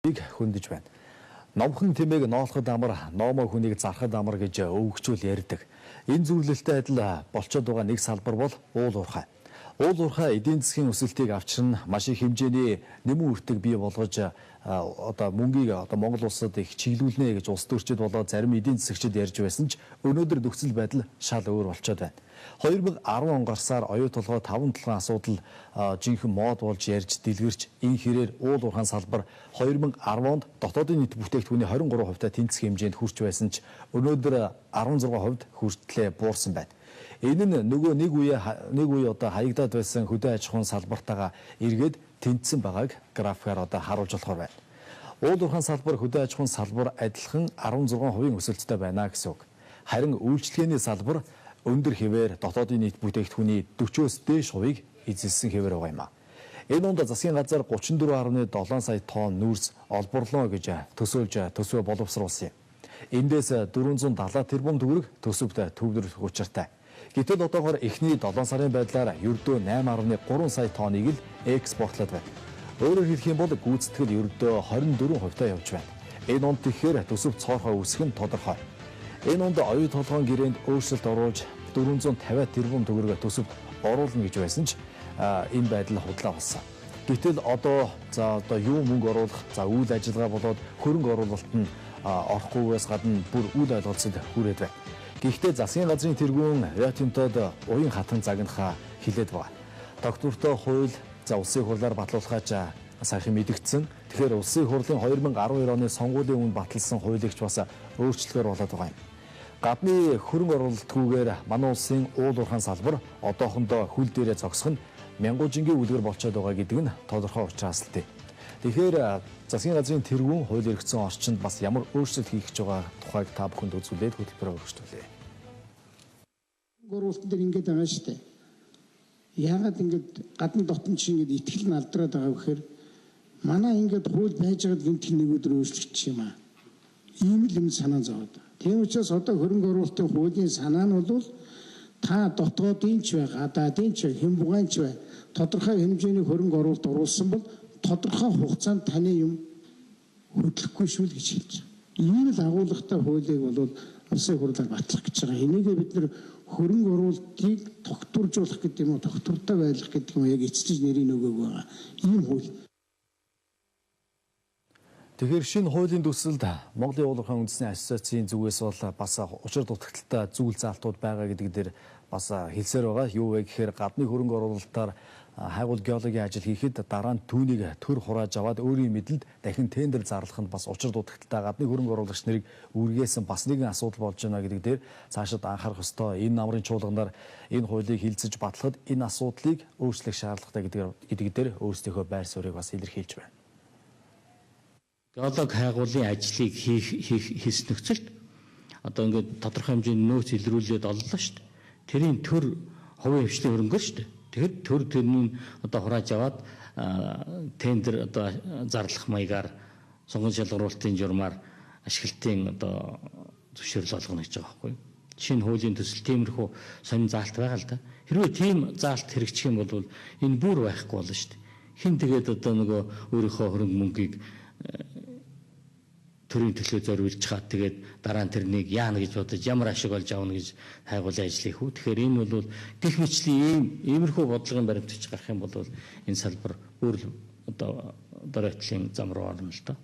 Хүндэж байна. Номхон тэмээг ноолоход амар, номоо хүнийг зархад амар гэж өвгчүүл ярьдаг. Энэ зөвлөлтөд адил болцоод байгаа нэг салбар бол уул уурхай. Уул уурхай эдийн засгийн өсөлтийг авчирна, маш их хэмжээний нэмэн үртэг бий болгож мөнгийг Монгол улсад их чиглүүлнэ гэж улс төрчид болоод зарим эдийн засагчид ярьж байсан ч өнөөдөр нөхцөл байдал шал өөр болчиход байна. 2010 он гарсаар оюу толгой 5-7 асуудал жинхэнэ мод болж ярьж дэлгэрч энэ хэрээр уул уурхайн салбар 2010 онд дотоодын нийт бүтээгдэхүүний 23% тэнцэх хэмжээнд хүрч байсан ч өнөөдөр 16% хүртлээр буурсан байна. Энэ нь нөгөө нэг үе хаягдаад байсан хөдөө аж ахуйн салбартайгаа эргээд тэнцсэн байгааг графикаар харуулж болохоор байна. Уул уурхайн салбар хөдөө аж ахуйн салбар адилхан 16% өсөлттэй байна гэсэн үг. Харин үйлчлэгээний салбар өндөр хэвээр дотоодын нийт бүтээгдэхүүний 40-оос дээш хувийг эзэлсэн хэвээр байгаа юм а. Энэ онд засгийн газар 34.7 сая тонн нүүрс олборлоо гэж төсвөө боловсруулсан юм. Эндээс 470 тэрбум төгрөг төсөвт төвлөрөх учиртай. Гэтэл одоогоор эхний 7 сарын байдлаар ердөө 8.3 сая тонныг л экспортлоод байна. Өөрөөр хэлэх юм бол гүйцэтгэл ердөө 24% явж байна. Энэ онд тэгэхээр төсөв цоорхоо үүсэх нь тодорхой. Энэ онд оюу толгойн гэрээнд өөрчлөлт оруулж 450 тэрбум төгрөг төсөвт оруулна гэж байсан ч энэ байдал худлаа болсон. Гэтэл одоо юу мөнгө оруулах, үйл ажиллагаа болоод хөрөнгө оруулалт нь орохгүйгээс гадна бүр үйл ойлголцод хүрээд байна. Гэхдээ засгийн газрын тэргүүн Риотинтод уян хатан загнахаа хилээд байгаа. Доктортой хууль улсын хурлаар батлуулахаач сайхан мэдэгдсэн. Тэгэхээр улсын хурлын 2012 оны сонгуулийн өмнө баталсан хуулийг ч бас өөрчлөхөр болоод байгаа юм. Гадны хөрөнгө оруулалтгүйгээр манай улсын уул уурхайн салбар одоохондоо хөл дээрээ зогсох нь мянгуужингийн үлгэр болчиход байгаа гэдэг нь тодорхой учраас л дээ. Тэгэхээр засгийн газрын тэргүүн хууль эргэцэн орчинд бас ямар өөрчлөлт хийх гэж байгаа тухайг та бүхэнд үзүүлээд хөтөлбөрөөр өргөжтүүлье. Гурвалт дээр ингэж байгаа шүү дээ. Яагаад ингэж гадна дотн чинь ингэж итгэл нь алдраад байгаа вэхээр манай ингэж хууль байж байгаад гэмтэх нэг өдөр өөрчлөгдчих юм аа. Ийм л юм санаа зовоод. Тийм учраас одоо хөрөнгө оруулалтын хуулийн санаа нь бол та дотоодын ч бай, гадаадын ч бай, хэн бугаан ч бай тодорхой хэмжээний хөрөнгө оруулалт оруулсан бол тодорхой хугацаанд таны юм хөдлөхгүй шүү л гэж хэлж байгаа. Ийм л агуулгатай хуулийг бол улсын хурлаар батлах гэж байгаа. Энийгээ бид нэр хөрөнгө оруулалтыг тогтворжуулах гэдэг юм уу, тогтвортой байлгах гэдэг юм уу яг эцсийн нэрийг нөгөөг байгаа. Ийм хууль. Тэгэхээр шинэ хуулийн төсөлд Монголын уул уурхайн үндэсний ассоциацийн зүгээс бол бас учир дутагдaltaй зүйл заалтууд байгаа гэдэг дээр бас хэлсээр байгаа. Юу вэ гэхээр гадны хөрөнгө оруулалтаар хайгуул геологийн ажил хийхэд дараа нь түүнийг төр хурааж аваад өөрийн мэдлэлд дахин тендер зарлах нь бас учир дутагдaltaй гадны хөрөнгө оруулагч нарыг үргээсэн бас нэгэн асуудал болж байна гэдэг дээр цаашид анхаарах ёстой. Энэ намрын чуулганаар энэ хуулийг хилцэж батлахад энэ асуудлыг өөрчлөх шаардлагатай гэдэг дээр өөрсдийнхөө байр суурийг бас илэрхийлж байна. Геолог хайгуулын ажлыг хийх нөхцөлд одоо ингээд тодорхой хэмжээний нөөц илрүүлээд оллоо шүү дээ. Тэрийн төр хувийн хвшлийн хөрөнгө шүү дээ. Тэгэхээр тэрний одоо хурааж аваад тендер одоо зарлах маягаар сонгон шалгаруулалтын журмаар ашиглалтын одоо зөвшөөрөл олгоно гэж байгаа байхгүй юу. Шинэ хуулийн төсөл тиймэрхүү сонин заалт байгаа л да. Хэрвээ тийм заалт хэрэгжих юм бол энэ бүр байхгүй болно шүү дээ. Хэн тэгээд одоо нөгөө өөрийнхөө хөрөнгө мөнгийг төрийн төлөө зориулж чаад тэгээд дараа нь тэрнийг яана гэж бодож ямар ашиг олж авна гэж хайгуулын ажлыг хүү. Тэгэхээр энэ бол гэх мэтлийн иймэрхүү бодлогын баримтч гарах юм бол энэ салбар өөр одоо дөрөвтлийн зам руу орно л доо.